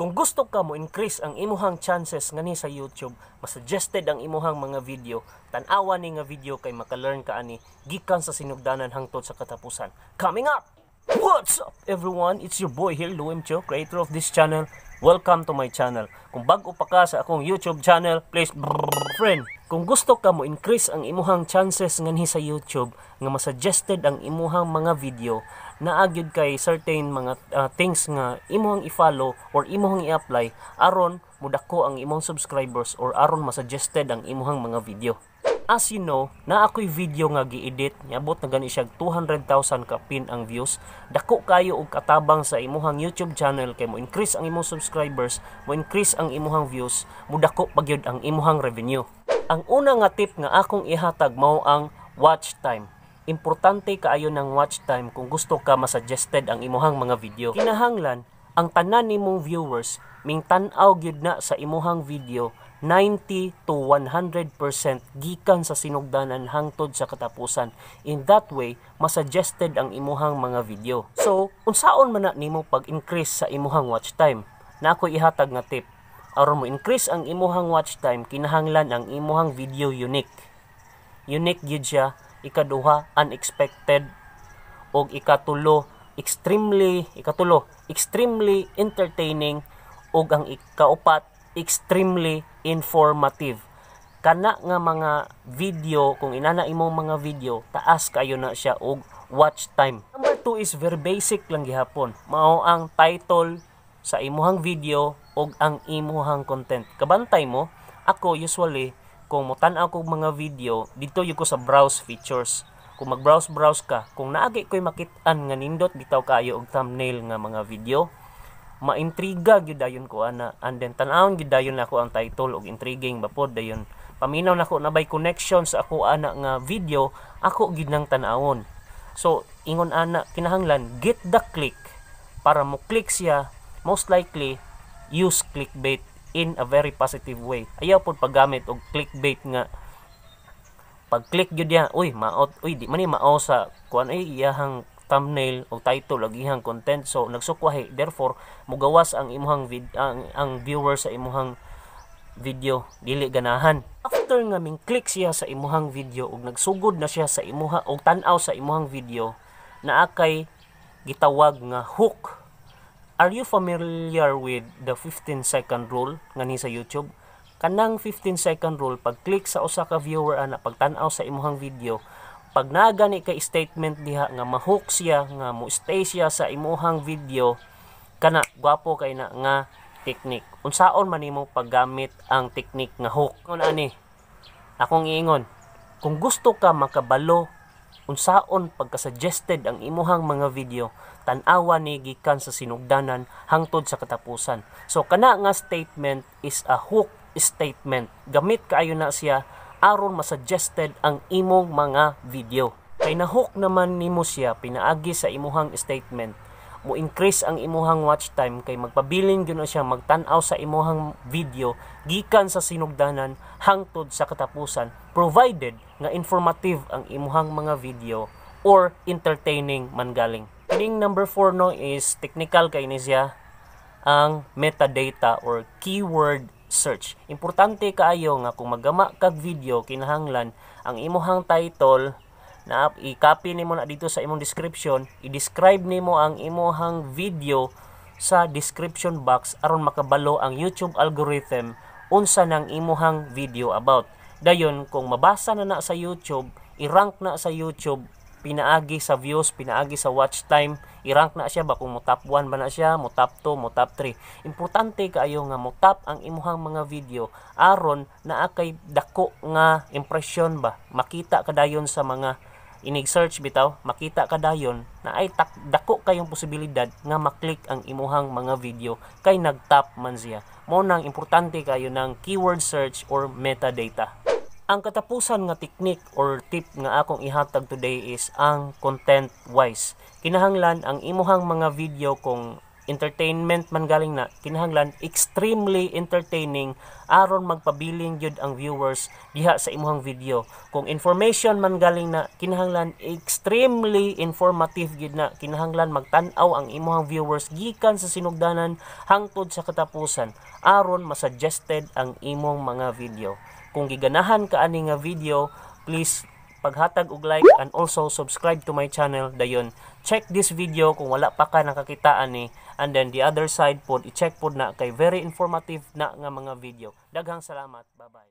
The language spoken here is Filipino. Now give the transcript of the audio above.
Kung gusto ka mo increase ang imuhang chances ngani sa YouTube, mas suggested ang imuhang mga video, tan-awa ni nga video kay maka-learn ka ani gikan sa sinugdanan hangtod sa katapusan. Coming up! What's up everyone? It's your boy here, Luim Cho, creator of this channel. Welcome to my channel. Kung bago pa ka sa akong YouTube channel, please friend. Kung gusto ka mo increase ang imuhang chances nganhi sa YouTube nga mas-suggested ang imuhang mga video, naagyod kay certain mga things nga imuhang i-follow or imuhang i-apply aron mudako ang imong subscribers or aron mas-suggested ang imuhang mga video. As you know, na ako'y video nga gi-edit, niabot na gani siya 200,000 ka pin ang views. Dako kayo og katabang sa imuhang YouTube channel kay mo increase ang imong subscribers, mo increase ang imuhang views, mudako pagyud ang imuhang revenue. Ang una nga tip nga akong ihatag mao ang watch time. Importante kaayo ng watch time kung gusto ka masuggested ang imuhang mga video. Kinahanglan ang tanan nimong viewers ming tan-aw gyud na sa imuhang video 90 to 100% gikan sa sinugdanan hangtod sa katapusan. In that way, masuggested ang imuhang mga video. So, unsaon man na nimo pag-increase sa imuhang watch time? Na ako ihatag nga tip. Aron mo increase ang imuhang watch time, kinahanglan ang imuhang video unique. Unique gyud siya. Ikaduha, unexpected, og ikatulo, extremely entertaining, og ang ikaupat, extremely informative. Kana nga mga video, kung inana imong mga video, taas kayo na siya og watch time. Number 2 is very basic lang gihapon. Mao ang title sa imuhang video og ang imuhang content. Kabantay mo, ako usually kung mutan-aw ko mga video, dito yung ko sa browse features. Kung mag-browse ka, kung naagi ko'y makit-an nga nindot, bitaw kayo og thumbnail nga mga video, ma-intriga gyud dayon ko ana. And then tan-awon gyud dayon nako ang title og intriguing bapod dayon. Paminaw nako na by connection sa ako ana nga video, ako gyud nang tan-awon. So ingon ana, kinahanglan get the click para mo click siya. Most likely use clickbait in a very positive way. Ayaw pod paggamit og clickbait nga pag-click gyud ya, uy maot, uy di man ni mao sa kuan ay iyahang thumbnail o title og iyang content, so nagsukwahi, therefore mugawas ang imuhang ang viewer sa imuhang video, dili ganahan. After nga ming click siya sa imuhang video ug nagsugod na siya sa imuha og tan-aw sa imuhang video, naa kay gitawag nga hook. Are you familiar with the 15-second rule ngani sa YouTube? Kanang 15-second rule, pag-click sa usa ka viewer ana pagtan-aw sa imuhang video, pag nagani kay statement diha nga ma-hook siya, nga mo stay siya sa imuhang video, kana gwapo kay na nga technique. Unsaon man nimo paggamit ang technique nga hook? Kun ani, akong iingon, kung gusto ka makabalo unsaon pagka-suggested ang imuhang mga video, tan-awa ni gikan sa sinugdanan hangtod sa katapusan. So kana nga statement is a hook statement. Gamit kaayo na siya aron masuggested ang imong mga video. Kay na-hook naman nimo siya pinaagi sa imuhang statement, mo increase ang imuhang watch time kay magpabilin gyud na siya magtan-aw sa imuhang video gikan sa sinugdanan hangtod sa katapusan, provided nga informative ang imuhang mga video or entertaining man galing. Kining number 4 no is technical kay ni siya, ang metadata or keyword search. Importante kaayo nga kung maggama kag video, kinahanglan ang imuhang title na i-copy nimo na dito sa imong description, i-describe nimo ang imuhang video sa description box aron makabalo ang YouTube algorithm unsa nang imuhang video about. Dayon kung mabasa na sa YouTube, i-rank na sa YouTube, pinaagi sa views, pinaagi sa watch time, i-rank na siya ba kung mo top 1 ba na siya, mo top 2, mo top 3. Importante kaayo nga mo top ang imuhang mga video aron naa kay dako nga impression ba, makita kadayon sa mga inig-search bitaw, makita kadayon na ay dako kayong posibilidad nga maklik ang imuhang mga video kay nag-top man siya. Mo nang importante kayo ng keyword search or metadata. Ang katapusan nga technique or tip nga akong ihatag today is ang content wise. Kinahanglan ang imuhang mga video kung entertainment man galing na, kinahanglan extremely entertaining aron magpabiling gyud ang viewers diha sa imuhang video. Kung information man galing na, kinahanglan extremely informative gyud na, kinahanglan magtan-aw ang imuhang viewers gikan sa sinugdanan hangtod sa katapusan aron masuggested ang imong mga video. Kung giganahan ka ani nga video, please paghatag og like and also subscribe to my channel dayon. Check this video kung wala pa ka nakakita ani, and then the other side pod i-check pod na kay very informative na nga mga video. Daghang salamat. Bye bye.